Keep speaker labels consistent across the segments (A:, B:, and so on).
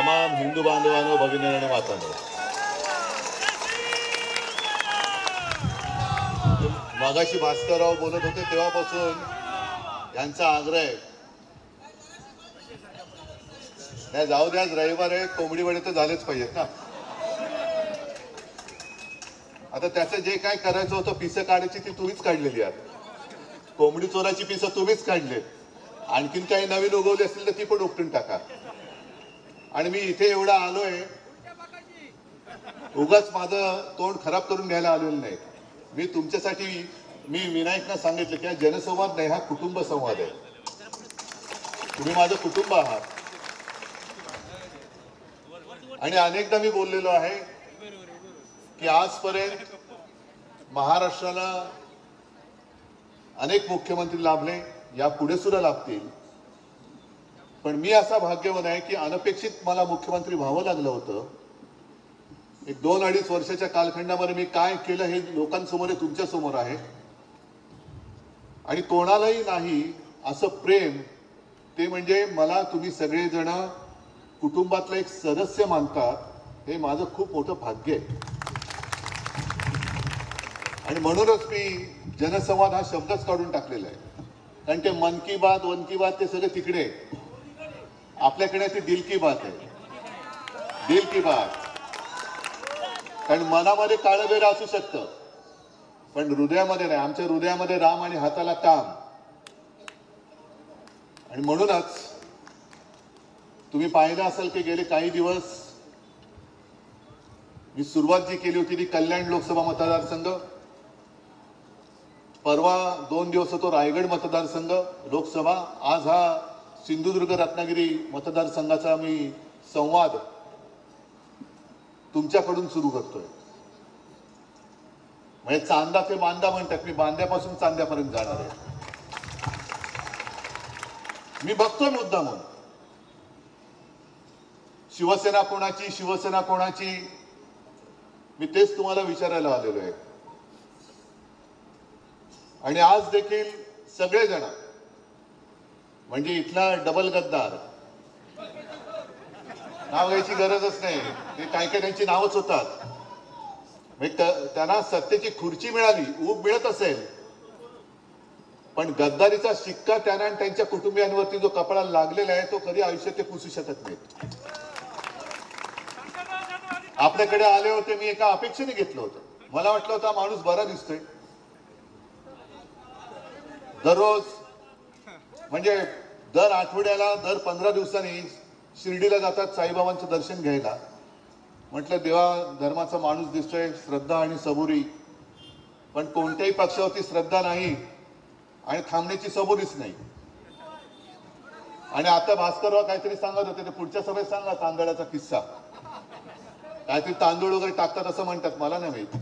A: तमाम हिंदू बांधवांनो, भगिनी आणि मातांनो, मगाशी भास्करराव बोलत होते तेव्हापासून यांचा आग्रह आहे, नाही जाऊ द्या, रविवार आहे, कोंबडी वडे तर झालेच पाहिजेत ना. आता त्याचं जे काय करायचं होतं पिसं काढायची ती तुम्हीच काढलेली आहात, कोंबडी चोराची पिसं तुम्हीच काढले, आणखीन काही नवीन उगवली असतील तर ती पण उपटून टाका. आणि मी इथे एवढा आलोय, उगाच माझं तोंड खराब करून घ्यायला आलेलं नाही. मी तुमच्यासाठी, मी विनायकना सांगितलं की हा जनसंवाद नाही, हा कुटुंब संवाद आहे. तुम्ही माझं कुटुंब आहात. आणि अनेकदा मी बोललेलो आहे की आजपर्यंत महाराष्ट्राला अनेक मुख्यमंत्री लाभले, यापुढे सुद्धा लाभतील. पण मी असा भाग्यवान आहे की अनपेक्षित मला मुख्यमंत्री व्हावं लागलं होतं. एक 2-2.5 वर्षाच्या कालखंडामध्ये मी काय केलं हे लोकांसमोर, तुमच्या समोर आहे. आणि कोणालाही नाही असं प्रेम, ते म्हणजे मला तुम्ही सगळेजण कुटुंबातलं एक सदस्य मानतात, हे माझं खूप मोठं भाग्य आहे. आणि म्हणूनच मी जनसंवाद हा शब्दच काढून टाकलेला आहे. कारण ते मन की बात, वन की बात ते सगळं तिकडे, आपल्याकडे ती दिल की बात आहे. दिल की बात. कारण मनामध्ये काळबेर असू शकतं, पण हृदयामध्ये नाही. आमच्या हृदयामध्ये राम आणि हाताला काम. आणि म्हणूनच तुम्ही पाहिलं असेल की गेले काही दिवस मी सुरुवात जी केली होती ती कल्याण लोकसभा मतदारसंघ, परवा 2 दिवस होतो रायगड मतदारसंघ लोकसभा, आज हा सिंधुदुर्ग रत्नागिरी मतदारसंघाचा मी संवाद तुमच्याकडून सुरू करतोय. म्हणजे चांदा ते बांदा म्हणतात, मी बांद्यापासून चांद्यापर्यंत जाणार आहे. मी बघतोय मुद्दा म्हणून शिवसेना कोणाची, शिवसेना कोणाची, मी तेच तुम्हाला विचारायला आलेलो आहे. आणि आज देखील सगळेजण, म्हणजे इथला डबल गद्दार, नाव घ्यायची गरजच नाही, ते काय काय त्यांची नावच होतात. त्यांना सत्तेची खुर्ची मिळाली, ऊब मिळत असेल, पण गद्दारीचा शिक्का त्यांना आणि त्यांच्या कुटुंबियांवरती जो कपडा लागलेला आहे तो कधी आयुष्यात ते पुसू शकत नाहीत. आपल्याकडे आले होते, मी एका अपेक्षेने घेतलं होतं. मला वाटलं होतं माणूस बरा दिसतोय, दररोज म्हणजे दर आठवड्याला, दर 15 दिवसांनी शिर्डीला जातात साईबाबांचं दर्शन घ्यायला. म्हटलं देवा धर्माचा माणूस दिसतोय, श्रद्धा आणि सबुरी. पण कोणत्याही पक्षावरती श्रद्धा नाही आणि थांबण्याची सबुरीच नाही. आणि आता भास्करराव काहीतरी सांगत होते, ते पुढच्या सभेत सांगा तांदळाचा किस्सा. काहीतरी तांदूळ वगैरे टाकतात असं म्हणतात, मला नाही माहिती.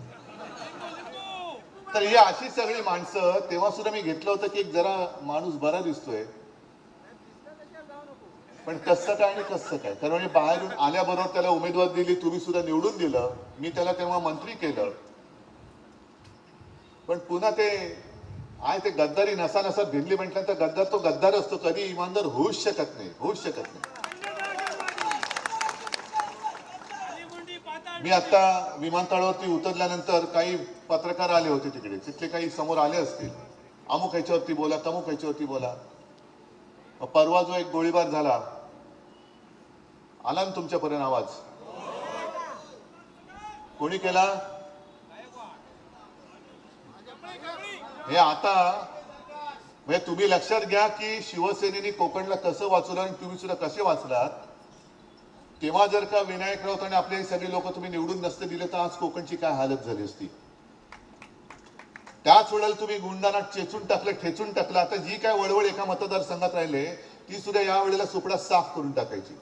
A: तर ही अशी सगळी माणसं, तेव्हा सुद्धा मी घेतलं होतं की जरा माणूस बरा दिसतोय, पण कसं काय आणि कसं काय. कारण म्हणजे बाहेरून आल्याबरोबर त्याला उमेदवार दिली, तुम्ही सुद्धा निवडून दिलं, मी त्याला तेव्हा मंत्री केलं. पण पुन्हा ते आहे ते गद्दारी नसा नसा भिडली म्हटल्यानंतर गद्दार तो गद्दार असतो, कधी इमानदार होऊच शकत नाही, होऊच शकत नाही. मी आता विमानतळावरती उतरल्यानंतर काही पत्रकार आले होते तिकडे, तिथले काही समोर आले असतील, अमुक ह्याच्यावरती बोला, तमुक ह्याच्यावरती बोला. परवा जो एक गोळीबार झाला, आला ना तुमच्यापर्यंत आवाज, कोणी केला हे आता. म्हणजे तुम्ही लक्षात घ्या की शिवसेनेने कोकणला कसं वाचवलं आणि तुम्ही सुद्धा कसे वाचलात. तेव्हा जर का विनायक राऊत आणि आपले सगळे लोक तुम्ही निवडून नसते दिले तर आज कोकणची काय हालत झाली असती. त्याच वेळेला तुम्ही गुंडांना चेचून टाकलं, ठेचून टाकलं. आता जी काय वळवळ एका मतदारसंघात राहिले ती सुद्धा या वेळेला सुपडा साफ करून टाकायची.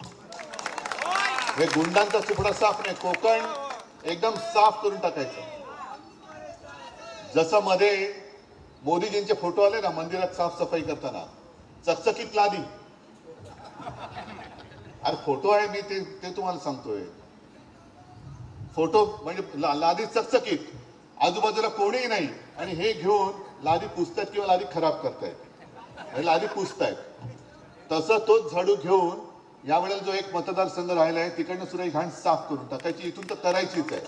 A: हे गुंडांचा सुपडा साफ नाही, कोकण एकदम साफ करून टाकायचं. जसं मध्ये मोदीजींचे फोटो आले ना मंदिरात साफसफाई करताना, चकचकीत लादी. अरे फोटो आहे, मी ते तुम्हाला सांगतोय. फोटो म्हणजे लादी चकचकीत, आजूबाजूला कोणीही नाही, आणि हे घेऊन लादी पुसतायत किंवा लादी खराब करतायत, लादी पुसतायत. तसं तोच झाडू घेऊन यावेळेला जो एक मतदारसंघ राहिला आहे तिकडनं सुद्धा ही घाण साफ करून टाकायची, इथून तर करायचीच आहे.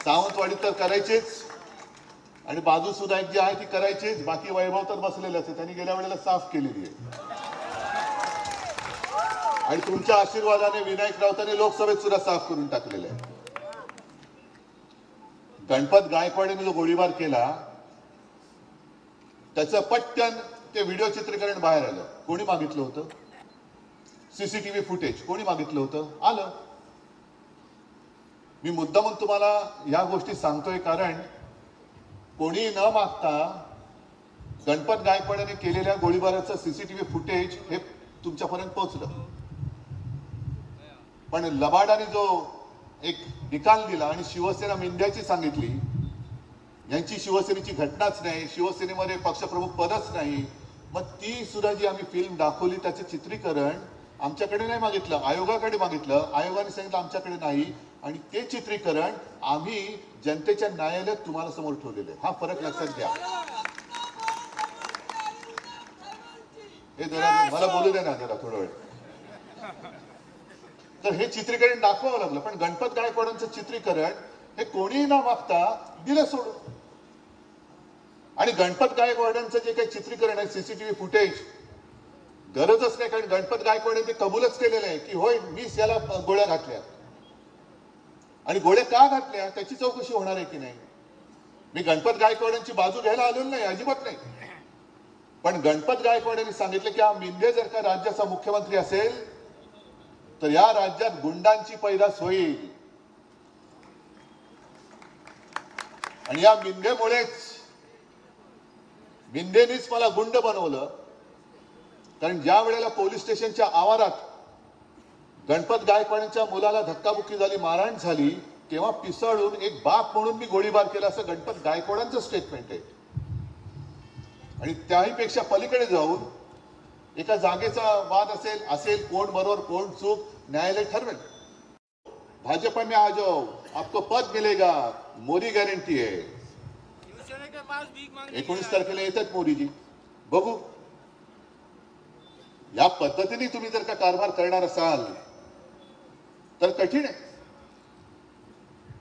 A: सावंतवाडी तर करायचीच आणि बाजू सुद्धा एक जी आहे ती करायचीच. बाकी वैभव तर बसलेलंच आहे, त्यांनी गेल्या वेळेला साफ केलेली आहे. आणि तुमच्या आशीर्वादाने विनायक राऊतांनी लोकसभेत सुद्धा साफ करून टाकलेलं आहे. गणपत गायकवाडीने जो गोळीबार केला त्याचं पटकन ते व्हिडिओ चित्रीकरण बाहेर आलं. कोणी मागितलं होतं? सीसीटीव्ही फुटेज कोणी मागितलं होतं? आलं. मी मुद्दामून तुम्हाला या गोष्टी सांगतोय कारण कोणी न मागता गणपत गायकवाडीने केलेल्या गोळीबाराचं सीसीटीव्ही फुटेज हे तुमच्यापर्यंत पोहोचलं. पण लबाडाने जो एक निकाल दिला आणि शिवसेना मिंद्याची सांगितली, यांची शिवसेनेची घटनाच नाही, शिवसेनेमध्ये पक्षप्रमुख पदच नाही, मग ती सुद्धा जी आम्ही फिल्म दाखवली त्याचं चित्रीकरण आमच्याकडे नाही मागितलं, आयोगाकडे मागितलं. आयोगाने सांगितलं आमच्याकडे नाही आणि ते चित्रीकरण आम्ही जनतेच्या न्यायालयात तुम्हाला समोर ठेवलेलं आहे. हा फरक लक्षात घ्या. हे जरा मला बोलू द्या ना जरा थोडा वेळ. तर हे चित्रीकरण दाखवावं लागलं. पण गणपत गायकवाडांचं चित्रीकरण हे कोणीही न मागता दिलं सोडून. आणि गणपत गायकवाडांचं जे काही चित्रीकरण आहे सीसीटीव्ही फुटेज गरजच नाही, कारण गणपत गायकवाडांनी ते कबूलच केलेलं आहे की होय मीच याला गोळ्या घातल्या. आणि गोळ्या का घातल्या त्याची चौकशी होणार आहे की नाही. मी गणपत गायकवाडांची बाजू घ्यायला आलेलो नाही, अजिबात नाही. पण गणपत गायकवाडांनी सांगितलं की हा मिंदे जर का राज्याचा मुख्यमंत्री असेल तर या राज्यात गुंडांची पैदास होईल. आणि या मिंदेनीच मला गुंड बनवलं. कारण ज्या वेळेला पोलीस स्टेशनच्या आवारात गणपत गायकवाडांच्या मुलाला धक्काबुक्की झाली, मारहाण झाली, तेव्हा पिसाळून एक बाप म्हणून मी गोळीबार केला असं गणपत गायकवाडांचं स्टेटमेंट आहे. आणि त्याहीपेक्षा पलीकडे जाऊन एका जागेचा वाद असेल कोण बरोबर कोण चूक न्यायालय ठरवेल. भाजपा में आ जाओ आपको पद मिलेगा, मोदी गॅरंटी आहे. 19 तारखेला येतात मोदीजी, बघू. या पद्धतीने तुम्ही जर का कारभार करणार असाल तर कठीण आहे.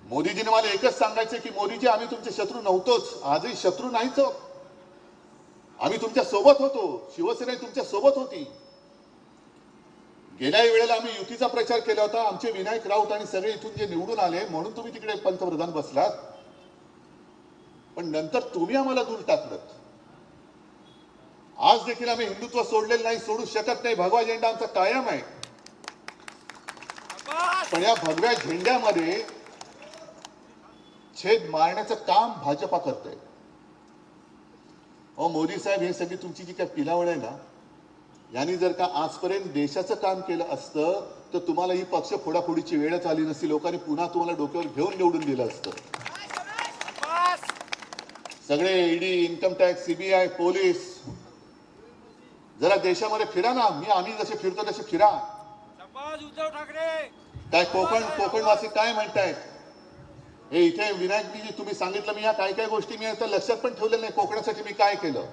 A: मोदीजीने मला एकच सांगायचं की मोदीजी आम्ही तुमचे शत्रू नव्हतोच, आजही शत्रू नाहीच आहोत. आम्ही तुमच्या सोबत होतो, शिवसेना तुमच्या सोबत होती. गेल्या वेळेला आम्ही युतीचा प्रचार केला होता. आमचे विनायक राऊत आणि सगळे इथून जे निवडून आले म्हणून तुम्ही तिकडे पंतप्रधान बसलात. पण नंतर तुम्ही आम्हाला दूर टाकलं. आज देखील आम्ही हिंदुत्व सोडलेलं नाही, सोडू शकत नाही. भगवा झेंडा आमचा कायम आहे. पण या भगव्या झेंड्यामध्ये छेद मारण्याचं काम भाजपा करतंय. मोदी साहेब, हे सगळी तुमची जी काही पिलावळ आहे ना, यांनी जर का आजपर्यंत देशाचं काम केलं असतं तर तुम्हाला ही पक्ष फोडाफोडीची वेळच आली नसती. लोकांनी पुन्हा तुम्हाला डोक्यावर घेऊन निवडून दिलं असतं. सगळे ED, income tax, CBI, police, जरा देशामध्ये फिरा ना. आम्ही जसे फिरतो तसे फिरा.
B: उद्धव ठाकरे
A: काय कोकणवासी काय म्हणतायत? हे इथे विनायकजी तुम्ही सांगितलं, मी या काय काय गोष्टी मी आता लक्षात पण ठेवलेलं नाही. कोकणासाठी मी काय केलं?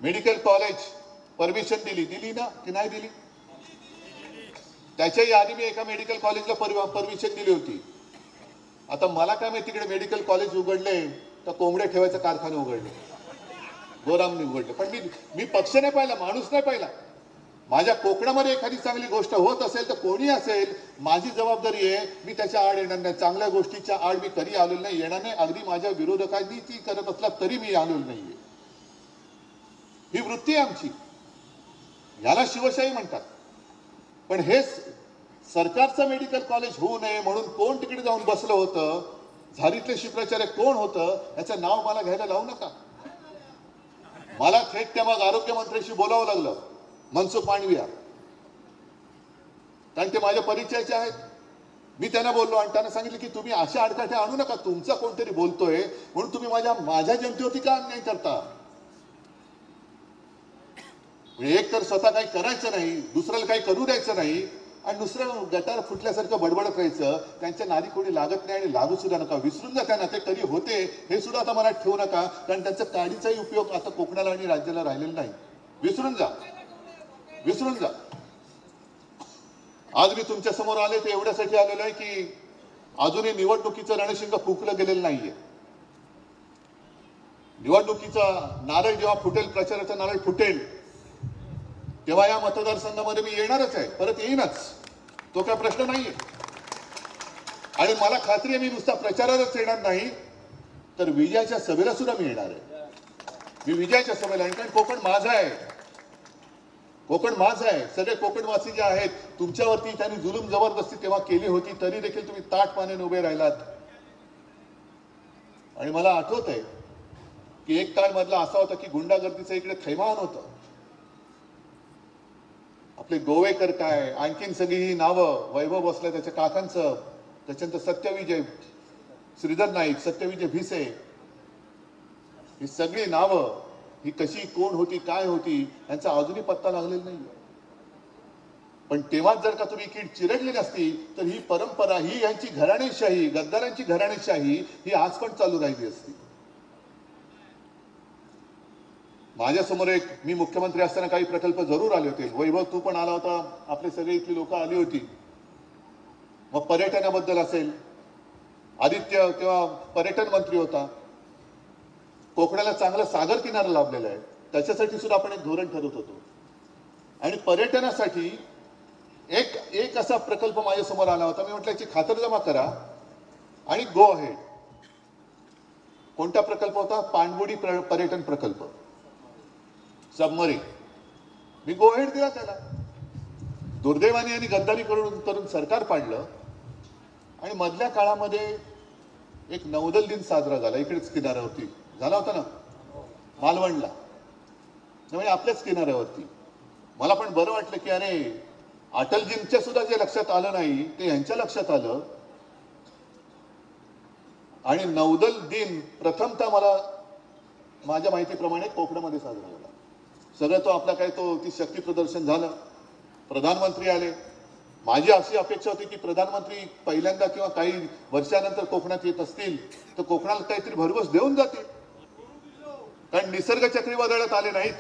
A: मेडिकल कॉलेज परमिशन दिली ना की नाही दिली? त्याच्याही आधी मी एका मेडिकल कॉलेजला परमिशन दिली होती. आता मला काय माहिती तिकडे मेडिकल कॉलेज उघडले तर कोंबड्या ठेवायचं कारखाने उघडले, गोरामने उघडले. पण मी पक्ष नाही पाहिला, माणूस नाही पाहिला. माझ्या कोकणामध्ये एखादी चांगली गोष्ट होत असेल तर कोणी असेल, माझी जबाबदारी आहे. मी त्याच्या आड येणार नाही. चांगल्या गोष्टीच्या आड मी कधी आलेलो नाही, येणार नाही. अगदी माझ्या विरोधकांनी ती करत असला तरी मी आलेलो नाहीये. ही वृत्ती आहे आमची. याला शिवशाही म्हणतात. पण हे सरकारचं मेडिकल कॉलेज होऊ नये म्हणून कोण तिकडे जाऊन बसलं होतं, झारीतले शुक्राचार्य कोण होतं, याचं नाव मला घ्यायला लावू नका. मला थेट त्या मग आरोग्यमंत्र्यांशी बोलावं लागलं, मनसुख मांडविया, कारण ते माझ्या परिचयाचे आहेत. मी त्यांना बोललो आणि त्यांना सांगितलं की तुम्ही अशा अडकाठ्या आणू नका. तुमचा कोणतरी बोलतोय म्हणून तुम्ही माझ्या जनतेवरती का अन्याय करता? एक तर स्वतः काही करायचं नाही, दुसऱ्याला काही करू द्यायचं नाही आणि दुसरं गटार फुटल्यासारखं बडबडत राहायचं. त्यांच्या नादी कोणी लागत नाही आणि लागू सुद्धा नका. विसरून जा त्यांना, ते कधी होते हे सुद्धा आता मनात ठेवू नका, कारण त्यांचा काडीचाही उपयोग आता कोकणाला आणि राज्याला राहिलेला नाही. विसरून जा. आज मी तुमच्या समोर आले ते एवढ्यासाठी आलेलो आहे की अजूनही निवडणुकीचं रणशिंग फुंकलं गेलेलं नाहीये. निवडणुकीचा नारळ जेव्हा फुटेल, प्रचाराचा नारळ फुटेल, तेव्हा या मतदारसंघामध्ये मी येणारच आहे, परत येईनच, तो काय प्रश्न नाहीये. आणि मला खात्री आहे मी नुसता प्रचारालाच येणार नाही, तर विजयाच्या सभेला सुद्धा मी येणार आहे. मी विजयाच्या सभेला येणार, कारण कोकण माझं आहे, कोकण माझं आहे. सगळे कोकणवासी जे आहेत, तुमच्यावरती त्यांनी जुलूम जबरदस्ती तेव्हा केली होती, तरी देखील तुम्ही ताठ पाण्याने उभे राहिलात. आणि मला आठवत आहे की एक काळ मधला असा होता की गुंडागर्दीचं इकडे थैमान होतं. आपले गोवेकर काय, आणखीन सगळी ही नावं, वैभव बसलं त्याच्या काकांचं, त्याच्यानंतर सत्यविजय श्रीधर नाईक, सत्यविजय भिसे, ही सगळी नावं, ही कशी कोण होती, काय होती, यांचा अजूनही पत्ता लागलेला नाही. पण तेव्हा जर का तुम्ही कीड चिरडली नसती तर ही परंपरा, ही यांची घराणेशाही, गद्दारांची घराणेशाही ही आज पण चालू राहिली असती. माझ्यासमोर एक, मी मुख्यमंत्री असताना काही प्रकल्प जरूर आले होते. वैभव तू पण आला होता, आपले सगळे इथली लोक आली होती. मग पर्यटनाबद्दल असेल, आदित्य तेव्हा पर्यटन मंत्री होता. कोकणाला चांगलं सागर किनारा लाभलेला आहे, त्याच्यासाठी सुद्धा आपण एक धोरण ठरवत होतो. आणि पर्यटनासाठी एक असा प्रकल्प माझ्या समोर आला होता. मी म्हटलं याची खातरजमा करा आणि गो अहेड. कोणता प्रकल्प होता? पाणबुडी पर्यटन प्रकल्प, सबमरीन. मी गो अहेड दिला त्याला. दुर्दैवाने यांनी गद्दारी करून सरकार पाडलं आणि मधल्या काळामध्ये एक नौदल दिन साजरा झाला, इकडेच किनाऱ्यावरती झाला होता ना, मालवणला, म्हणजे आपल्याच किनाऱ्यावरती. मला पण बरं वाटलं की अरे, अटलजींच्या सुद्धा जे लक्षात आलं नाही ते यांच्या लक्षात आलं. आणि नौदल दिन प्रथमतः मला माझ्या माहितीप्रमाणे कोकणामध्ये साजरा झाला. सगळं तो आपला काय तो ती शक्ती प्रदर्शन झालं, प्रधानमंत्री आले. माझी अशी अपेक्षा होती की प्रधानमंत्री पहिल्यांदा किंवा काही वर्षानंतर कोकणात येत असतील तर कोकणाला काहीतरी भरघोस देऊन जातील. कारण निसर्ग चक्रीवादळात आले नाहीत,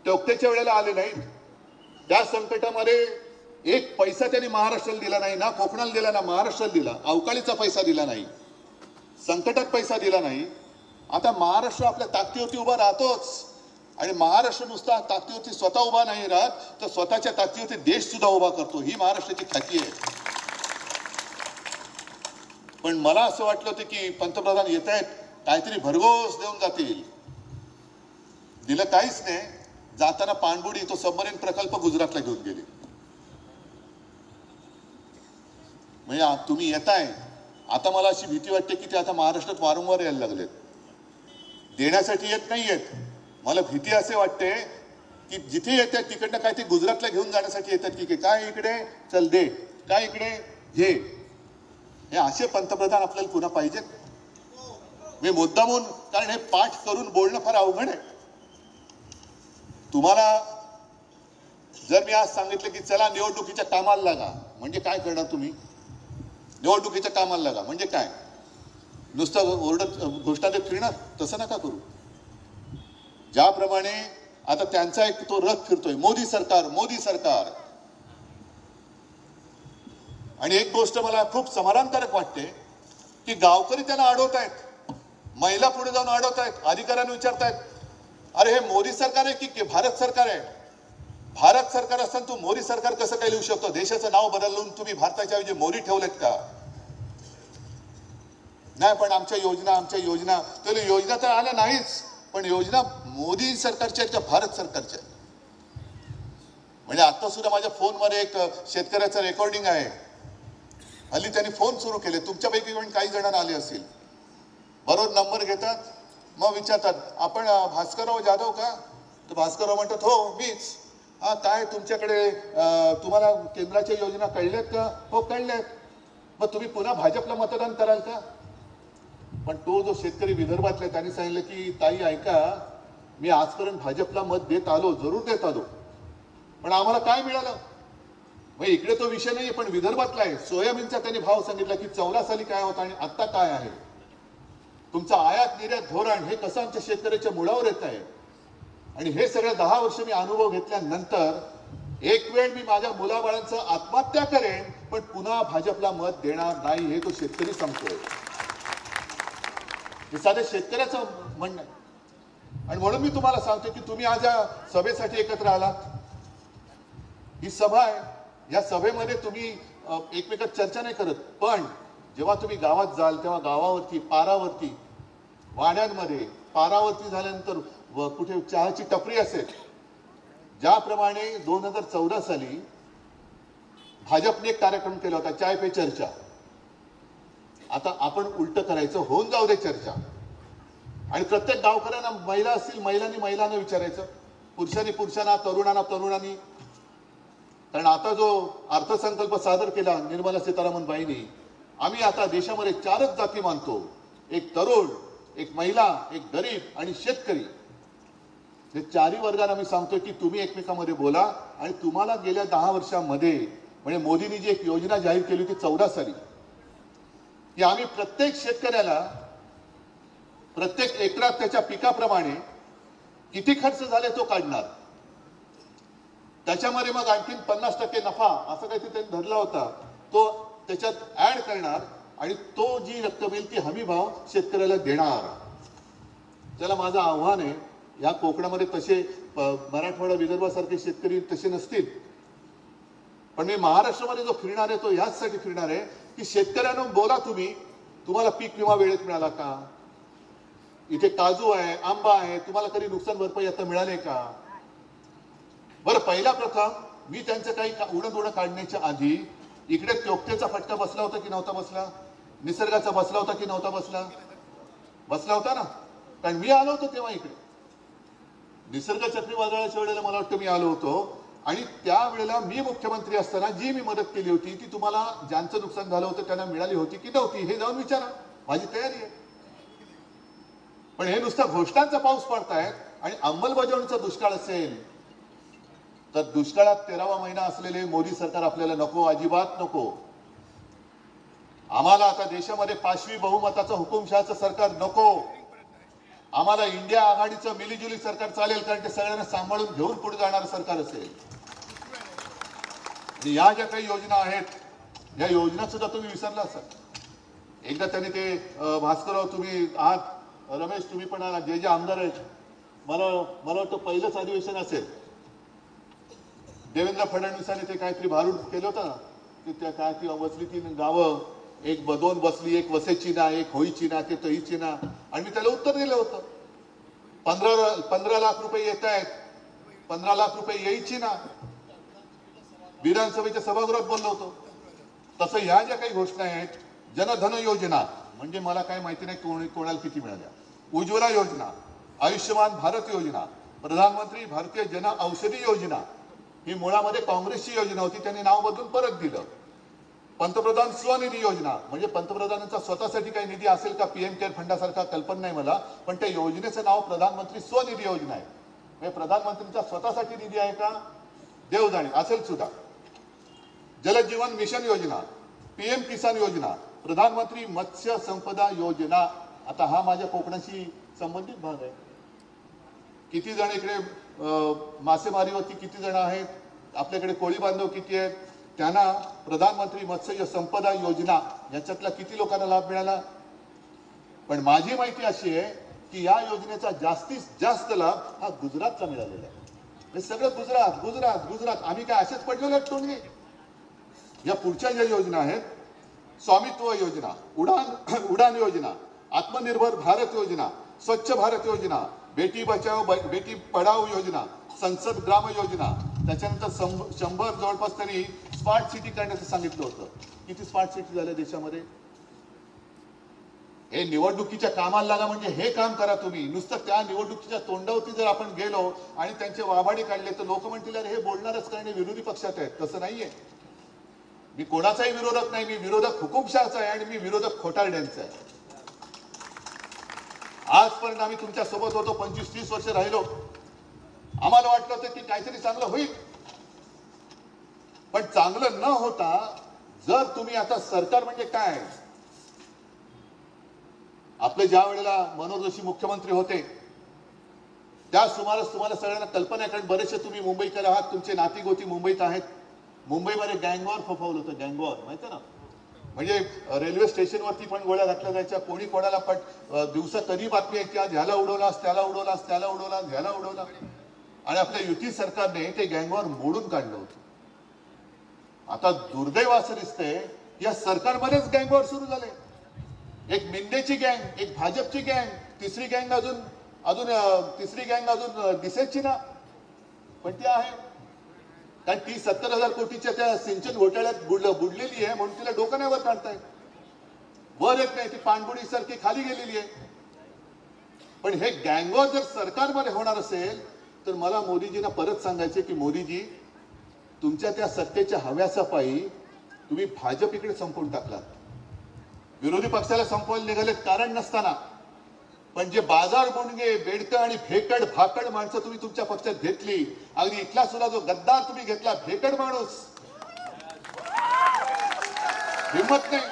A: टोकतेच्या वेळेला आले नाहीत. त्या संकटामध्ये एक पैसा त्यांनी महाराष्ट्राला दिला नाही, ना कोकणाला दिला, ना महाराष्ट्राला दिला. अवकाळीचा पैसा दिला नाही, संकटात पैसा दिला नाही. आता महाराष्ट्र आपल्या ताकदीवरती उभा राहतोच. आणि महाराष्ट्र नुसता ताकदीवरती स्वतः उभा नाही राहत, तर स्वतःच्या ताकदीवरती देश सुद्धा उभा करतो. ही महाराष्ट्राची ख्याती आहे. पण मला असं वाटलं होतं की पंतप्रधान येत आहेत, काहीतरी भरघोस देऊन जातील. दिलं काहीच नाही. जाताना पाणबुडी, तो सबमरीन प्रकल्प गुजरातला घेऊन गेले. म्हणजे तुम्ही येताय, आता मला अशी भीती वाटते की ते आता महाराष्ट्रात वारंवार यायला लागलेत. देण्यासाठी येत नाहीयेत. मला भीती असे वाटते की जिथे येतात तिकडनं काय ते गुजरातला घेऊन जाण्यासाठी येतात की काय इकडे चल दे, काय इकडे घे. हे असे पंतप्रधान आपल्याला पुन्हा पाहिजेत. मी मुद्दामून, कारण हे पाठ करून बोलणं फार अवघड आहे. तुम्हाला जर मी आज सांगितलं की चला निवडणुकीच्या कामाला लागा, म्हणजे काय करणार तुम्ही? निवडणुकीच्या कामाला लागा म्हणजे काय? नुसतं ओरडत घोषणा देत फिरणार? तसं नका करू. ज्याप्रमाणे आता त्यांचा एक तो रथ फिरतोय, मोदी सरकार, मोदी सरकार. आणि एक गोष्ट मला खूप समाधानकारक वाटते की गावकरी त्यांना अडवतायत, महिला पुढे जाऊन अडवतायत, अधिकाऱ्यांना विचारतायत, अरे हे मोदी सरकार आहे की भारत सरकार आहे? भारत सरकार असताना तू मोदी सरकार कसं काय लिहू शकतो? देशाचं नाव बदलून तुम्ही भारताच्या ऐवजी मोदी ठेवलेत का? नाही, पण आमच्या योजना तर योजना तर आल्या नाहीच, पण योजना मोदी सरकारच्या आहेत का भारत सरकारच्या? म्हणजे आता सुद्धा माझ्या फोनमध्ये एक शेतकऱ्याचं रेकॉर्डिंग आहे. हल्ली त्यांनी फोन सुरू केले, तुमच्यापैकी पण काही जण आले असतील. बरोबर नंबर घेतात, मग विचारतात, आपण भास्करराव जाधव का? तर भास्करराव म्हणतात हो मीच. हा काय तुमच्याकडे तुम्हाला केंद्राच्या योजना कळल्यात का? हो कळल्यात. मग तुम्ही पुन्हा भाजपला मतदान कराल का? पण तो जो शेतकरी विदर्भातला त्यांनी सांगितलं की ताई ऐका, मी आजपर्यंत भाजपला मत देत आलो, जरूर देत आलो, पण आम्हाला काय मिळालं? मग इकडे तो विषय नाही, पण विदर्भातला आहे. सोयाबीनचा त्यांनी भाव सांगितला की 14 साली काय होता आणि आता काय आहे. तुमचं आयात निर्यात धोरण हे कसं आमच्या शेतकऱ्याच्या मुळावर येत आहे. आणि हे सगळं 10 वर्ष मी अनुभव घेतल्यानंतर एक वेळ मी माझ्या मुलाबाळांचं आत्महत्या करेन पण पुन्हा भाजपला मत देणार नाही, हे तो शेतकरी सांगतोय. हे साधे शेतकऱ्याचं म्हणणं आहे. आणि म्हणून मी तुम्हाला सांगतो की तुम्ही आज या सभेसाठी एकत्र आलात. ही सभा आहे, या सभेमध्ये तुम्ही एकमेकात चर्चा नाही करत, पण जेव्हा तुम्ही गावात जाल तेव्हा गावावरती, पारावरती, वाड्यांमध्ये पारावरती झाल्यानंतर कुठे चहाची टपरी असेल, ज्याप्रमाणे 2014 साली भाजपने एक कार्यक्रम केला होता, चाय पे चर्चा. आता आपण उलट करायचं, होऊन जाऊ दे चर्चा. आणि प्रत्येक गावकऱ्यांना, महिला असतील महिलांनी महिलांना विचारायचं, पुरुषांनी पुरुषांना, तरुणांना तरुणांनी. कारण आता जो अर्थसंकल्प सादर केला निर्मला सीतारामन बाईंनी, आम्ही आता देशामध्ये 4च जाती मानतो, एक तरुण, एक महिला, एक गरीब आणि शेतकरी. हे 4ही वर्गांना मी सांगतोय की तुम्ही एकमेकांमध्ये बोला. आणि तुम्हाला गेल्या 10 वर्षांमध्ये म्हणजे मोदींनी जी एक योजना जाहीर केली होती 14 साली, की आम्ही प्रत्येक शेतकऱ्याला प्रत्येक एकरात त्याच्या पिकाप्रमाणे किती खर्च झाले तो काढणार, त्याच्यामध्ये मग आणखीन 50% नफा असं काहीतरी त्यांनी धरला होता, तो त्याच्यात ऍड करणार आणि तो जी रक्कम येईल ती हमी भाव शेतकऱ्याला देणार. त्याला माझं आव्हान आहे, या कोकणामध्ये तसे मराठवाडा विदर्भासारखे शेतकरी तसे नसतील, पण मी महाराष्ट्रामध्ये जो फिरणार आहे तो याचसाठी फिरणार आहे की शेतकऱ्यांना बोला. तुम्हाला पीक विमा वेळेत मिळाला का? इथे काजू आहे, आंबा आहे, तुम्हाला कधी नुकसान भरपाई आता मिळाले का? बरं, पहिला प्रथम मी त्यांचं काही उडं काढण्याच्या आधी इकडे चोक्तेचा फटका बसला होता की नव्हता बसला? निसर्गाचा बसला होता की नव्हता बसला? बसला होता ना. कारण मी आलो होतो तेव्हा इकडे निसर्ग चक्रीवादळाच्या वेळेला मला वाटतं मी आलो होतो. आणि त्यावेळेला मी मुख्यमंत्री असताना जी मी मदत केली होती ती तुम्हाला ज्यांचं नुकसान झालं होतं त्यांना मिळाली होती की नव्हती हे जाऊन विचारा, माझी तयारी आहे. पण हे नुसतं घोषणांचा पाऊस पडतायत आणि अंमलबजावणीचा दुष्काळ असेल तर दुष्काळात 13वा महिना असलेले मोदी सरकार आपल्याला नको, अजिबात नको. आम्हाला आता देशामध्ये 5वी बहुमताचं हुकुमशहाचं सरकार नको. आम्हाला इंडिया आघाडीचं मिलीजुली सरकार चालेल, कारण ते सगळ्यांना सांभाळून घेऊन पुढे जाणारं सरकार असेल. आणि या ज्या काही योजना आहेत या योजना सुद्धा तुम्ही विसरला असाल. एकदा त्यांनी ते भास्करराव तुम्ही आहात, रमेश तुम्ही पण आहात, जे आमदार आहेत, मला वाटतं पहिलंच अधिवेशन असेल देवेंद्र फडणवीसांनी ते काहीतरी भारूड केलं होतं ना, की त्या काय ती बसली ती गावं, एक 2 बसली, एक वसेची ना, एक होईची ना, ते तहीची ना. आणि मी त्याला उत्तर दिलं होतं, 15 लाख रुपये येत आहेत, 15 लाख रुपये यायची ना. विधानसभेच्या सभागृहात बोललो होतो. तसं ह्या ज्या काही घोषणा आहेत, जनधन योजना म्हणजे मला काय माहिती नाही कोणाला किती मिळाल्या, उज्ज्वला योजना, आयुष्यमान भारत योजना, प्रधानमंत्री भारतीय जन औषधी योजना, ही मुळामध्ये काँग्रेसची योजना होती, त्यांनी नाव बदलून परत दिलं. पंतप्रधान स्वनिधी योजना म्हणजे पंतप्रधानांचा स्वतःसाठी काही निधी असेल का, पीएम केअर फंडासारखा, कल्पना नाही मला, पण त्या योजनेचं नाव प्रधानमंत्री स्वनिधी योजना आहे. म्हणजे प्रधानमंत्रींचा स्वतःसाठी निधी आहे का, देव जाणे, असेल सुद्धा. जलजीवन मिशन योजना, पीएम किसान योजना, प्रधानमंत्री मत्स्य संपदा योजना. आता हा माझ्या कोकणाशी संबंधित भाग आहे. किती जण इकडे मासेमारीवरती किती जण आहेत, आपल्याकडे कोळी बांधव किती आहेत, त्यांना प्रधानमंत्री मत्स्य संपदा योजना याच्यातला किती लोकांना लाभ मिळाला. पण माझी माहिती अशी आहे की या योजनेचा जास्तीत जास्त लाभ हा गुजरातला मिळालेला आहे. हे सगळं गुजरात गुजरात गुजरात. आम्ही काय असेच पडलेलो टोंगे. या पुढच्या ज्या योजना आहेत, स्वामित्व योजना, उडान योजना, आत्मनिर्भर भारत योजना, स्वच्छ भारत योजना, बेटी बचाओ बेटी पढाओ योजना, संसद ग्राम योजना, त्याच्यानंतर 100 जवळपास त्यांनी स्मार्ट सिटी करण्याचं सांगितलं होतं. किती स्मार्ट सिटी झाल्या देशामध्ये. हे निवडणुकीच्या कामाला लागा म्हणजे हे काम करा तुम्ही. नुसतं त्या निवडणुकीच्या तोंडावरती जर आपण गेलो आणि त्यांचे वाभाडे काढले तर लोक म्हणतील अरे हे बोलणारच कारण विरोधी पक्षात आहेत. तसं नाहीये. मी कोणाचाही विरोधक नाही, मी विरोधक हुकुमशहाचा आहे आणि मी विरोधक खोटारड्यांचा आहे. आजपर्यंत आम्ही तुमच्या सोबत होतो, 25-30 वर्ष राहिलो. आम्हाला वाटलं होतं की काहीतरी चांगलं होईल, पण चांगलं न होता जर तुम्ही आता सरकार म्हणजे काय, आपले ज्या वेळेला मनोहर जोशी मुख्यमंत्री होते त्या सुमारास तुम्हाला सगळ्यांना कल्पना आहे, कारण बरेचसे तुम्ही मुंबईकर आहात, तुमचे नातीगोती मुंबईत आहेत. मुंबईमध्ये गँगवॉर फोफावलं होतं, गँगवॉर माहिती आहे ना, म्हणजे रेल्वे स्टेशनवरती पण गोळ्या घातल्या जायच्या. कोणी कोणाला पण दिवसा कधी बातमी आहे की आज ह्याला उडवलास, त्याला उडवलास, त्याला उडवलास, ह्याला उडवला. आणि आपल्या युती सरकारने ते गँगवॉर मोडून काढलं होतं. आता दुर्दैव असं दिसतंय या सरकारमध्येच गँगवॉर सुरू झाले. एक मिंदेची गँग, एक भाजपची गँग, तिसरी गँग अजून दिसायची ना, पण ती आहे. कारण ती 70,000 कोटीच्या त्या सिंचन घोटाळ्यात बुडलेली आहे, म्हणून तिला डोकं नाही वर काढताय, वर येत नाही. ती पाणबुडी सारखी खाली गेलेली आहे. पण हे गँगवॉर जर सरकारमध्ये होणार असेल तर मला मोदीजींना परत सांगायचे की मोदीजी, तुमच्या त्या सत्तेच्या हव्यासापायी तुम्ही भाजप इकडे संपवून टाकलात. विरोधी पक्षाला संपवायला निघालेत कारण नसताना, पण जे बाजार बुणगे, बेडकं आणि भेकड भाकड माणसं तुम्ही तुमच्या पक्षात घेतली. अगदी इथला सुद्धा जो गद्दार तुम्ही घेतला, भेकड माणूस, हिंमत नाही.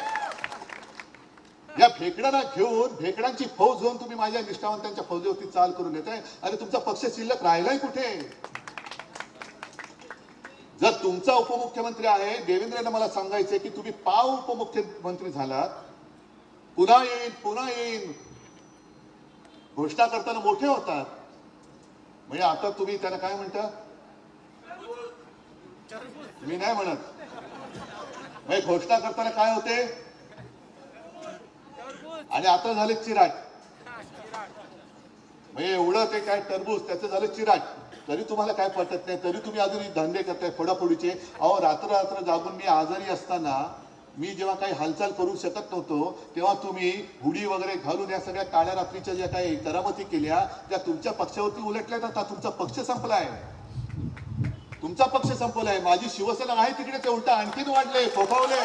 A: या भेकडांना घेऊन, भेकडांची फौज घेऊन तुम्ही माझ्या निष्ठावंतांच्या फौजेवरती चाल करून येताय. आणि तुमचा पक्ष शिल्लक राहिलाय कुठे? जर तुमचा उपमुख्यमंत्री आहे देवेंद्रने मला सांगायचंय की तुम्ही पाव उपमुख्यमंत्री झालात, पुन्हा येईन घोषणा करताना मोठे होतात. म्हणजे आता तुम्ही त्याला काय म्हणता? मी नाही म्हणत. म्हणजे घोषणा करताना काय होते आणि आता झाले चिराट. म्हणजे एवढं ते काय टरबूज, त्याचं झालं चिराट. तरी तुम्हाला काय पटत नाही, तरी तुम्ही अजूनही धंदे करताय फोडाफोडीचे. अहो, रात्र जागून मी आजारी असताना, मी जेव्हा काही हालचाल करू शकत नव्हतो, तेव्हा तुम्ही हुडी वगैरे घालून या सगळ्या काळ्या रात्रीच्या ज्या काही करामती केल्या त्या तुमच्या पक्षावरती उलटल्यात. आता तुमचा पक्ष संपलाय, तुमचा पक्ष संपलाय. माझी शिवसेना आहे तिकडे ते उलटा आणखीन वाढले, फोफावले,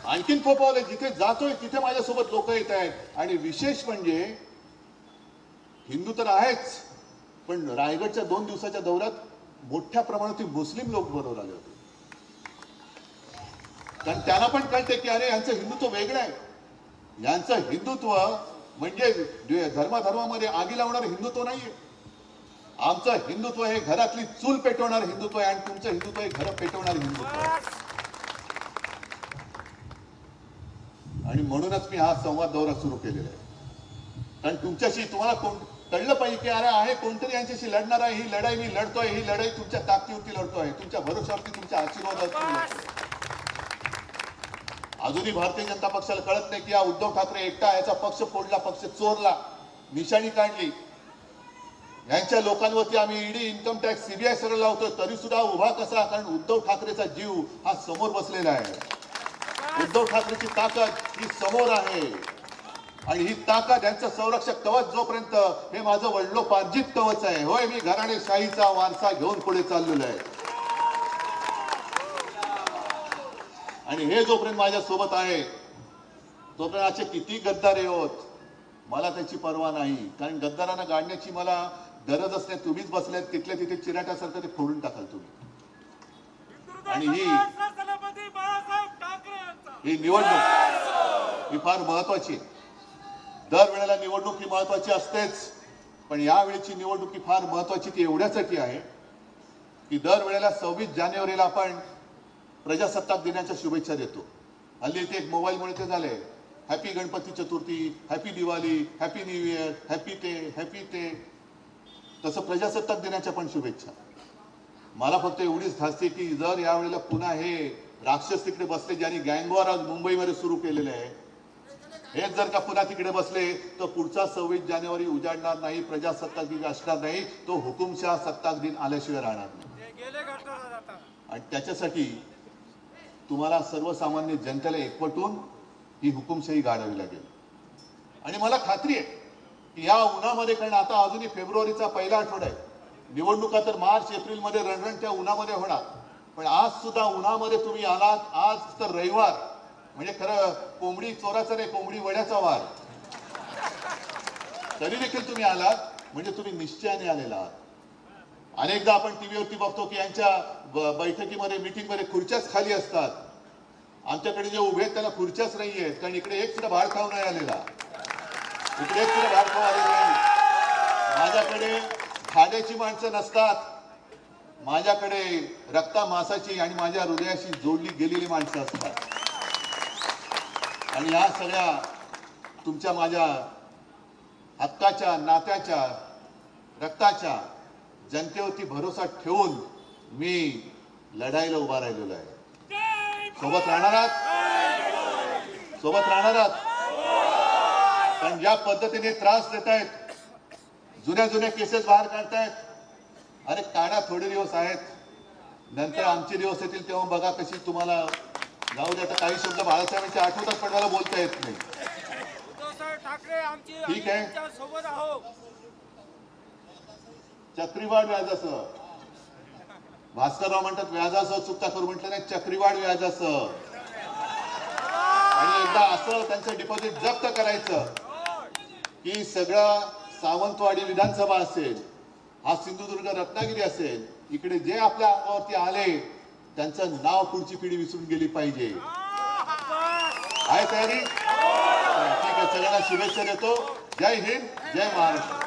A: आणखीन फोफावले. जिथे जातोय तिथे माझ्यासोबत लोक येत आहेत. आणि विशेष म्हणजे हिंदू तर आहेच, पण रायगडच्या 2 दिवसाच्या दौऱ्यात मोठ्या प्रमाणात मुस्लिम लोक बरोबर आले होते. कारण त्यांना पण कळते की अरे यांचं हिंदुत्व वेगळं आहे. यांचं हिंदुत्व म्हणजे धर्मामध्ये आगी लावणारं हिंदुत्व नाहीये. आमचं हिंदुत्व हे घरातली चूल पेटवणारं हिंदुत्व आहे, आणि तुमचं हिंदुत्व हे घर पेटवणारं हिंदुत्व आहे. आणि म्हणूनच मी हा संवाद दौरा सुरू केलेला आहे. कारण तुमच्याशी तुम्हाला कळलं पाहिजे की अरे आहे कोणतरी यांच्याशी लढणार आहे. ही लढाई मी लढतोय, ही लढाई तुमच्या ताकदीवरती लढतोय, तुमच्या भरोशावरती, तुमच्या आशीर्वादावरती. अजूनही भारतीय जनता पक्षाला कळत नाही की हा उद्धव ठाकरे एकटा याचा पक्ष फोडला, पक्ष चोरला, निशाणी काढली. यांच्या लोकांवरती आम्ही ईडी, इन्कम टॅक्स, सीबीआय सगळं लावतोय, तरी सुद्धा उभा कसा? कारण उद्धव ठाकरेचा जीव हा समोर बसलेला आहे. उद्धव ठाकरेची ताकद ही समोर आहे. आणि ही ताकद, यांचं संरक्षक कवच जोपर्यंत हे माझं वडिलोपार्जित कवच आहे. होय, मी घराणेशाहीचा वारसा घेऊन पुढे चाललेलो आहे. आणि हे जोपर्यंत माझ्या सोबत आहे तोपर्यंत असे किती गद्दार होत, मला त्याची पर्वा नाही. कारण गद्दारांना गाडण्याची मला गरजच नाही. तुम्हीच बसल्यात तिथल्या तिथे चिराट्यासारखं ते फोडून टाकाल तुम्ही. आणि ही निवडणूक ही फार महत्वाची आहे. दरवेळेला निवडणूक ही महत्वाची असतेच, पण यावेळेची निवडणूक ही फार महत्वाची ती एवढ्यासाठी आहे की दरवेळेला 26 जानेवारीला आपण प्रजासत्ताक दिनाच्या शुभेच्छा देतो. हल्ली इथे एक मोबाईलमुळे ते झाले, happy Ganpati Chaturthi, happy Diwali, happy new year, happy ते. तसं प्रजासत्ताक दिनाच्या पण शुभेच्छा. मला फक्त एवढीच धास्ती की जर यावेळेला पुन्हा हे राक्षस तिकडे बसले, ज्यांनी गँगवॉर आज मुंबईमध्ये सुरू केलेले आहे, हेच जर का पुन्हा तिकडे बसले तर पुढचा 26 जानेवारी उजाडणार नाही, प्रजासत्ताक दिन असणार नाही. तो हुकुमशाह सत्ताक दिन आल्याशिवाय राहणार नाही. आणि त्याच्यासाठी तुम्हाला सर्वसामान्य जनतेला एकवटून ही हुकुमशाही गाडावी लागेल. आणि मला खात्री आहे की या उन्हामध्ये, कारण आता अजूनही फेब्रुवारीचा पहिला आठवडा आहे, निवडणुका तर मार्च एप्रिलमध्ये रणरणत्या उन्हामध्ये होणार, पण आज सुद्धा उन्हामध्ये तुम्ही आलात. आज तर रविवार, म्हणजे खरं कोंबडी चोराचा नाही, कोंबडी वड्याचा वार. तरी देखील तुम्ही आलात म्हणजे तुम्ही निश्चयाने आलेला आहात. अनेकदा आपण टीव्हीवरती बघतो की यांच्या बैठकीमध्ये, मीटिंगमध्ये खुर्च्याच खाली असतात. आमच्याकडे जे उभे आहेत त्यांना खुर्च्याच नाही आहेत, कारण इकडे एक सुद्धा भाड खाऊ नाही आलेला. इकडे तुला भारत आलेली नाही. माझ्याकडे खाण्याची माणसं नसतात. माझ्याकडे रक्ता मांसाची आणि माझ्या हृदयाशी जोडली गेलेली माणसं असतात. आणि या सगळ्या तुमच्या माझ्या हक्काच्या, नात्याच्या, रक्ताच्या जनतेवरती भरोसा ठेवून मी लढाईला उभा राहिलेलो आहे. सोबत राहणार आहात? सोबत राहणार आहात? पण ज्या पद्धतीने त्रास देत आहेत, जुन्या केसेस बाहेर काढतायत, अरे काढा, थोडे दिवस आहेत, नंतर आमचे दिवस येतील तेव्हा बघा कशी तुम्हाला जाऊ दे. आता काही शब्द बाळासाहेबांचे आठवतात पण मला बोलता येत नाही.
B: उद्धवसाहेब ठाकरे आमची
A: ठीक आहे.
B: तुमच्या सोबत आहोत.
A: चक्रीवाढ व्याजासह, भास्करराव म्हणतात व्याजासह चुकता करू, म्हटलं नाही, चक्रीवाढ व्याजासह. आणि एकदा असं त्यांचं डिपॉझिट जप्त करायचं की सगळं सावंतवाडी विधानसभा असेल, हा सिंधुदुर्ग रत्नागिरी असेल, इकडे जे आपल्या अंगावरती आले त्यांचं नाव पुढची पिढी विसरून गेली पाहिजे. आहे तयारी? ठीक आहे, सगळ्यांना शुभेच्छा देतो. जय हिंद, जय महाराष्ट्र.